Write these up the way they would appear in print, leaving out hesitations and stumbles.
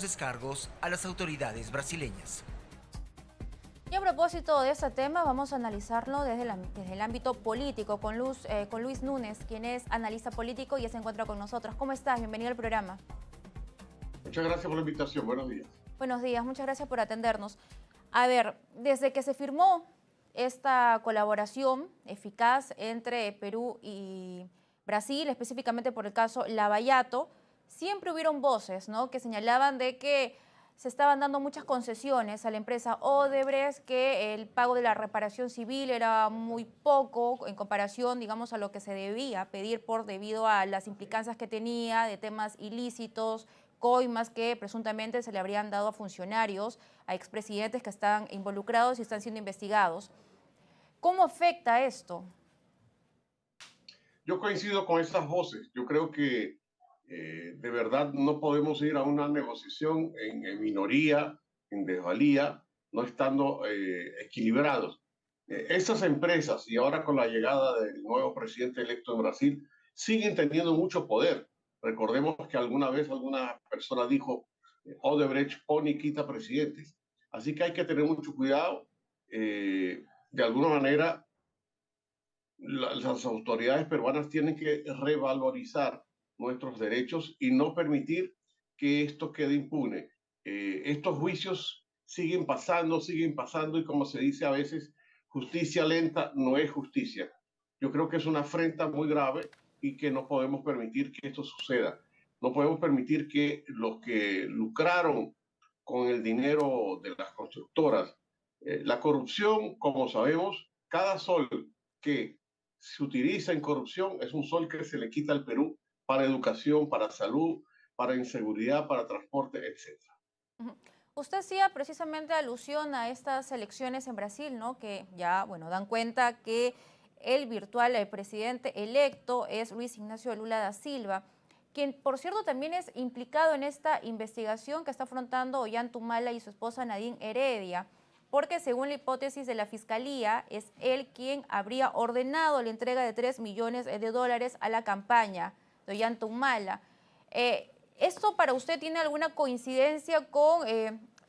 descargos a las autoridades brasileñas. Y a propósito de este tema, vamos a analizarlo desde el ámbito político con Luis Núñez, quien es analista político y ya se encuentra con nosotros. ¿Cómo estás? Bienvenido al programa. Muchas gracias por la invitación. Buenos días. Buenos días, muchas gracias por atendernos. A ver, desde que se firmó esta colaboración eficaz entre Perú y Brasil, específicamente por el caso Lavallato, siempre hubieron voces, ¿no?, que señalaban de que se estaban dando muchas concesiones a la empresa Odebrecht, que el pago de la reparación civil era muy poco en comparación, digamos, a lo que se debía pedir debido a las implicancias que tenía de temas ilícitos, coimas que presuntamente se le habrían dado a funcionarios, a expresidentes que están involucrados y están siendo investigados. ¿Cómo afecta esto? Yo coincido con esas voces. Yo creo que de verdad no podemos ir a una negociación en minoría, en desvalía, no estando equilibrados. Esas empresas, y ahora con la llegada del nuevo presidente electo en Brasil, siguen teniendo mucho poder. Recordemos que alguna vez alguna persona dijo, Odebrecht pone y quita presidentes. Así que hay que tener mucho cuidado. De alguna manera, las autoridades peruanas tienen que revalorizar nuestros derechos y no permitir que esto quede impune. Estos juicios siguen pasando y como se dice a veces, justicia lenta no es justicia. Yo creo que es una afrenta muy grave y que no podemos permitir que esto suceda. No podemos permitir que los que lucraron con el dinero de las constructoras, la corrupción, como sabemos, cada sol que se utiliza en corrupción es un sol que se le quita al Perú para educación, para salud, para inseguridad, para transporte, etc. Usted hacía precisamente alusión a estas elecciones en Brasil, ¿no?, que ya, bueno, dan cuenta que el presidente electo es Luis Ignacio Lula da Silva, quien, por cierto, también es implicado en esta investigación que está afrontando Ollanta y su esposa Nadine Heredia, porque según la hipótesis de la Fiscalía, es él quien habría ordenado la entrega de $3 millones a la campaña de Ollanta. ¿Esto para usted tiene alguna coincidencia con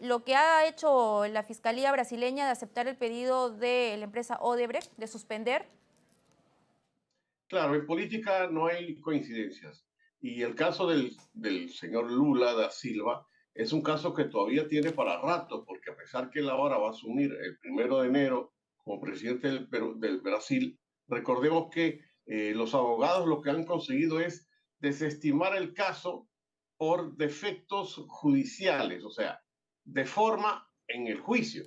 lo que ha hecho la Fiscalía brasileña de aceptar el pedido de la empresa Odebrecht de suspender? Claro, en política no hay coincidencias. Y el caso del señor Lula da Silva es un caso que todavía tiene para rato, porque a pesar que él ahora va a asumir el 1 de enero como presidente del Brasil, recordemos que los abogados lo que han conseguido es desestimar el caso por defectos judiciales, o sea, de forma en el juicio.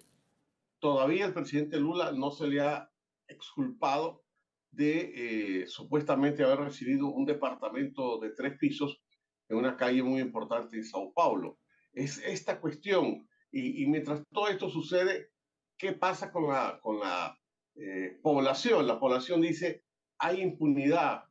Todavía el presidente Lula no se le ha exculpado de supuestamente haber recibido un departamento de 3 pisos en una calle muy importante en Sao Paulo. Es esta cuestión. Y mientras todo esto sucede, ¿qué pasa con la población? La población dice, hay impunidad,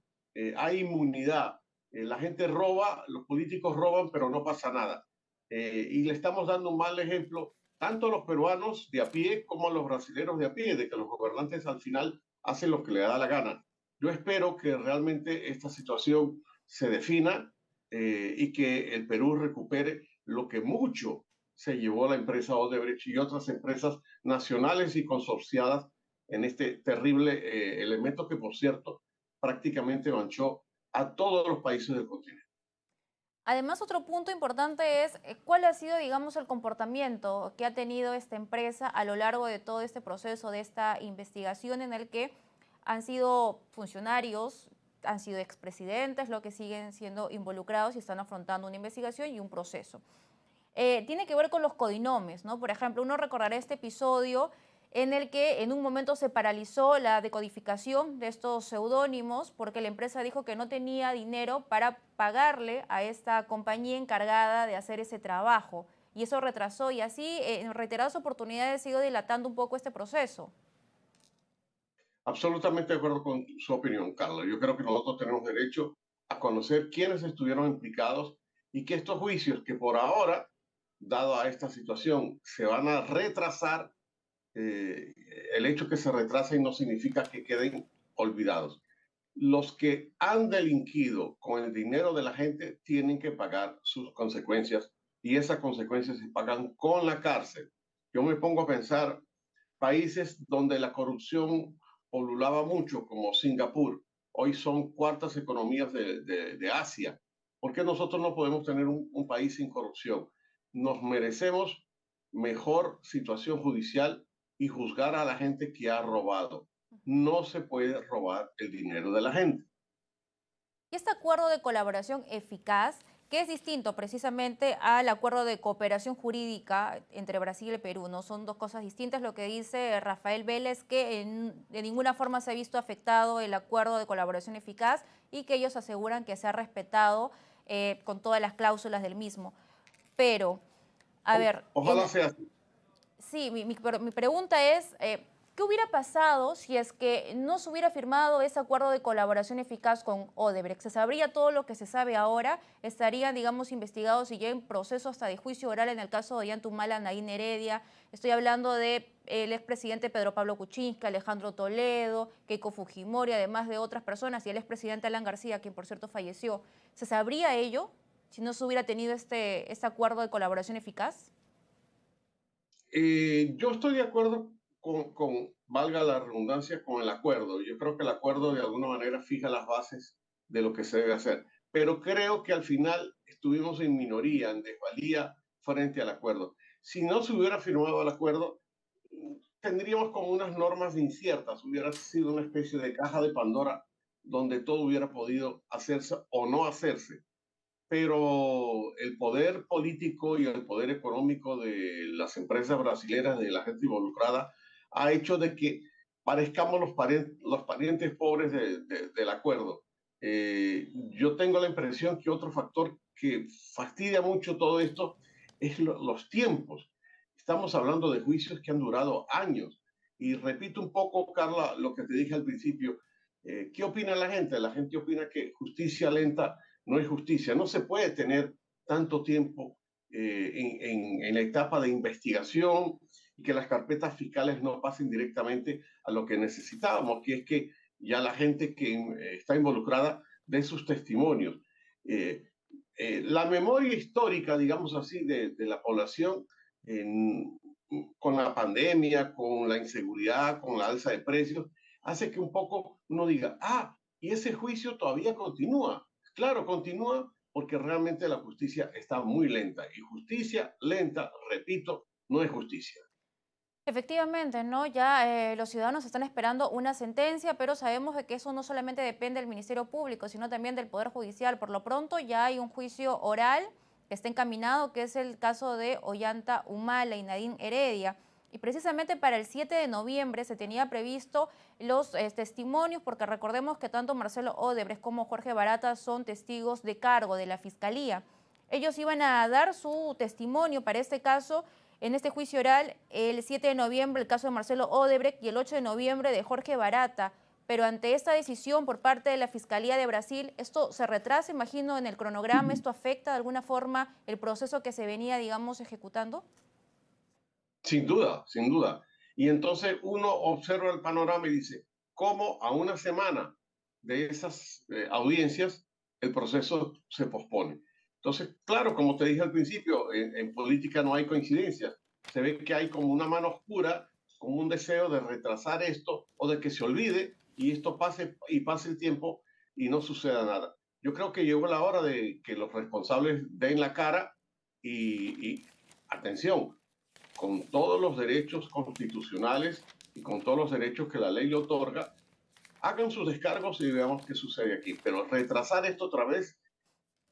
hay inmunidad, la gente roba, los políticos roban, pero no pasa nada. Y le estamos dando un mal ejemplo tanto a los peruanos de a pie como a los brasileños de a pie, de que los gobernantes al final hacen lo que les da la gana. Yo espero que realmente esta situación se defina y que el Perú recupere lo que mucho se llevó la empresa Odebrecht y otras empresas nacionales y consorciadas en este terrible elemento que, por cierto, prácticamente manchó a todos los países del continente. Además, otro punto importante es cuál ha sido, digamos, el comportamiento que ha tenido esta empresa a lo largo de todo este proceso, de esta investigación en el que han sido funcionarios, han sido expresidentes, lo que siguen siendo involucrados y están afrontando una investigación y un proceso. Tiene que ver con los codinomes, ¿no? Por ejemplo, uno recordará este episodio en el que en un momento se paralizó la decodificación de estos seudónimos porque la empresa dijo que no tenía dinero para pagarle a esta compañía encargada de hacer ese trabajo. Y eso retrasó y así en reiteradas oportunidades sigue dilatando un poco este proceso. Absolutamente de acuerdo con su opinión, Carla. Yo creo que nosotros tenemos derecho a conocer quiénes estuvieron implicados y que estos juicios que por ahora, dado a esta situación, se van a retrasar, eh, el hecho que se retrasen no significa que queden olvidados. Los que han delinquido con el dinero de la gente tienen que pagar sus consecuencias y esas consecuencias se pagan con la cárcel. Yo me pongo a pensar países donde la corrupción polulaba mucho, como Singapur, hoy son cuartas economías de Asia. ¿Por qué nosotros no podemos tener un país sin corrupción? Nos merecemos mejor situación judicial y juzgar a la gente que ha robado. No se puede robar el dinero de la gente. Y este acuerdo de colaboración eficaz, que es distinto precisamente al acuerdo de cooperación jurídica entre Brasil y Perú, ¿no? Son dos cosas distintas. Lo que dice Rafael Vélez, que de ninguna forma se ha visto afectado el acuerdo de colaboración eficaz y que ellos aseguran que se ha respetado con todas las cláusulas del mismo. Pero, a ver, Ojalá sea así. sí, mi pregunta es, ¿qué hubiera pasado si es que no se hubiera firmado ese acuerdo de colaboración eficaz con Odebrecht? ¿Se sabría todo lo que se sabe ahora? ¿Estarían, digamos, investigados y ya en proceso hasta de juicio oral en el caso de Ollantumala, Nadine Heredia? Estoy hablando del expresidente Pedro Pablo Kuczynski, Alejandro Toledo, Keiko Fujimori, además de otras personas, y el expresidente Alan García, quien por cierto falleció. ¿Se sabría ello si no se hubiera tenido este acuerdo de colaboración eficaz? Yo estoy de acuerdo valga la redundancia, con el acuerdo. Yo creo que el acuerdo de alguna manera fija las bases de lo que se debe hacer. Pero creo que al final estuvimos en minoría, en desvalía frente al acuerdo. Si no se hubiera firmado el acuerdo, tendríamos como unas normas inciertas. Hubiera sido una especie de caja de Pandora donde todo hubiera podido hacerse o no hacerse, pero el poder político y el poder económico de las empresas brasileñas, de la gente involucrada, ha hecho de que parezcamos los parientes pobres del acuerdo. Yo tengo la impresión que otro factor que fastidia mucho todo esto es los tiempos. Estamos hablando de juicios que han durado años. Y repito un poco, Carla, lo que te dije al principio. ¿Qué opina la gente? La gente opina que justicia lenta no es justicia. No se puede tener tanto tiempo en la etapa de investigación y que las carpetas fiscales no pasen directamente a lo que necesitábamos, que es que ya la gente que está involucrada dé sus testimonios. Eh, la memoria histórica, digamos así, de la población con la pandemia, con la inseguridad, con la alza de precios, hace que un poco uno diga, ah, y ese juicio todavía continúa. Claro, continúa porque realmente la justicia está muy lenta. Y justicia lenta, repito, no es justicia. Efectivamente, ¿no? Ya los ciudadanos están esperando una sentencia, pero sabemos de que eso no solamente depende del Ministerio Público, sino también del Poder Judicial. Por lo pronto ya hay un juicio oral que está encaminado, que es el caso de Ollanta Humala y Nadine Heredia. Y precisamente para el 7 de noviembre se tenía previsto los testimonios, porque recordemos que tanto Marcelo Odebrecht como Jorge Barata son testigos de cargo de la Fiscalía. Ellos iban a dar su testimonio para este caso en este juicio oral el 7 de noviembre, el caso de Marcelo Odebrecht, y el 8 de noviembre de Jorge Barata. Pero ante esta decisión por parte de la Fiscalía de Brasil, esto se retrasa, imagino, en el cronograma. ¿Esto afecta de alguna forma el proceso que se venía, digamos, ejecutando? Sin duda, sin duda. Y entonces uno observa el panorama y dice, ¿cómo a una semana de esas audiencias el proceso se pospone? Entonces, claro, como te dije al principio, en política no hay coincidencias. Se ve que hay como una mano oscura, como un deseo de retrasar esto o de que se olvide y esto pase y pase el tiempo y no suceda nada. Yo creo que llegó la hora de que los responsables den la cara y atención, con todos los derechos constitucionales y con todos los derechos que la ley le otorga, hagan sus descargos y veamos qué sucede aquí. Pero retrasar esto otra vez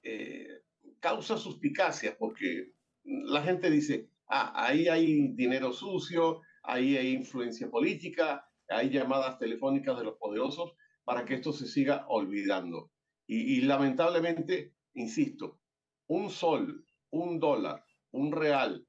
eh, causa suspicacias porque la gente dice, ah, ahí hay dinero sucio, ahí hay influencia política, hay llamadas telefónicas de los poderosos para que esto se siga olvidando. Y lamentablemente, insisto, un sol, un dólar, un real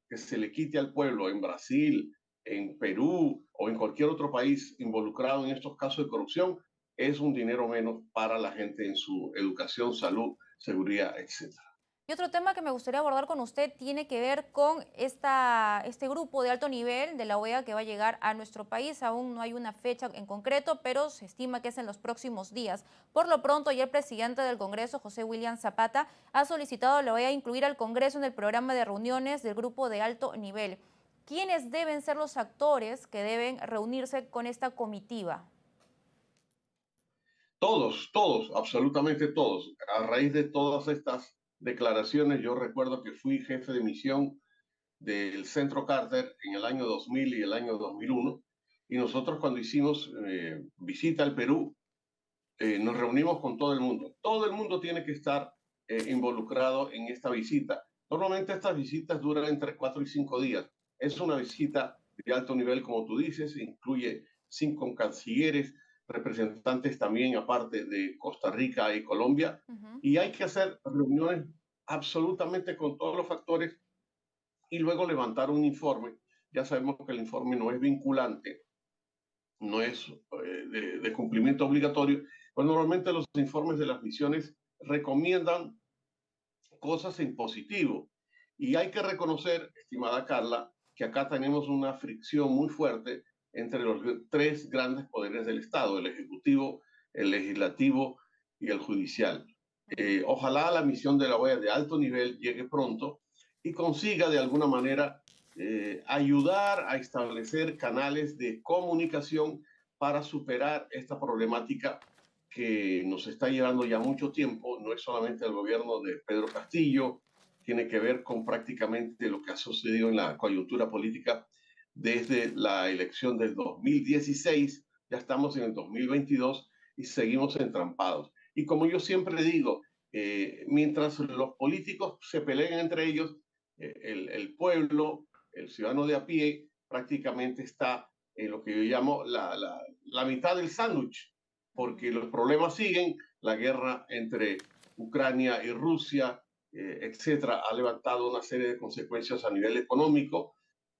que se le quite al pueblo en Brasil, en Perú o en cualquier otro país involucrado en estos casos de corrupción es un dinero menos para la gente en su educación, salud, seguridad, etcétera. Y otro tema que me gustaría abordar con usted tiene que ver con este grupo de alto nivel de la OEA que va a llegar a nuestro país. Aún no hay una fecha en concreto, pero se estima que es en los próximos días. Por lo pronto, ya el presidente del Congreso, José William Zapata, ha solicitado a la OEA incluir al Congreso en el programa de reuniones del grupo de alto nivel. ¿Quiénes deben ser los actores que deben reunirse con esta comitiva? Todos, todos, absolutamente todos. A raíz de todas estas declaraciones, yo recuerdo que fui jefe de misión del Centro Carter en el año 2000 y el año 2001, y nosotros cuando hicimos visita al Perú, nos reunimos con todo el mundo. Todo el mundo tiene que estar involucrado en esta visita. Normalmente estas visitas duran entre 4 y 5 días. Es una visita de alto nivel, como tú dices, incluye 5 cancilleres, representantes también aparte de Costa Rica y Colombia, y hay que hacer reuniones absolutamente con todos los factores y luego levantar un informe. Ya sabemos que el informe no es vinculante, no es de cumplimiento obligatorio, pues normalmente los informes de las misiones recomiendan cosas en positivo. Y hay que reconocer, estimada Carla, que acá tenemos una fricción muy fuerte entre los tres grandes poderes del Estado, el Ejecutivo, el Legislativo y el Judicial. Ojalá la misión de la OEA de alto nivel llegue pronto y consiga de alguna manera ayudar a establecer canales de comunicación para superar esta problemática que nos está llevando ya mucho tiempo. No es solamente el gobierno de Pedro Castillo, tiene que ver con prácticamente lo que ha sucedido en la coyuntura política desde la elección del 2016. Ya estamos en el 2022 y seguimos entrampados. Y como yo siempre digo, mientras los políticos se peleen entre ellos, el pueblo, el ciudadano de a pie, prácticamente está en lo que yo llamo la mitad del sándwich, porque los problemas siguen, la guerra entre Ucrania y Rusia, etcétera, ha levantado una serie de consecuencias a nivel económico,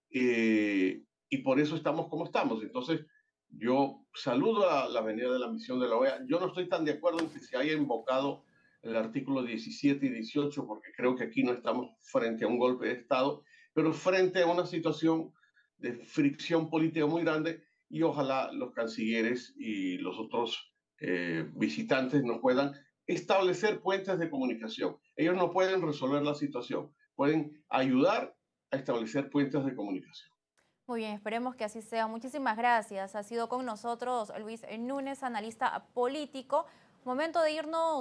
y por eso estamos como estamos. Entonces, yo saludo a la venida de la misión de la OEA. Yo no estoy tan de acuerdo en que se haya invocado el artículo 17 y 18, porque creo que aquí no estamos frente a un golpe de Estado, pero frente a una situación de fricción política muy grande, y ojalá los cancilleres y los otros visitantes nos puedan establecer puentes de comunicación. Ellos no pueden resolver la situación, pueden ayudar a establecer puentes de comunicación. Muy bien, esperemos que así sea. Muchísimas gracias. Ha sido con nosotros Luis Núñez, analista político. Momento de irnos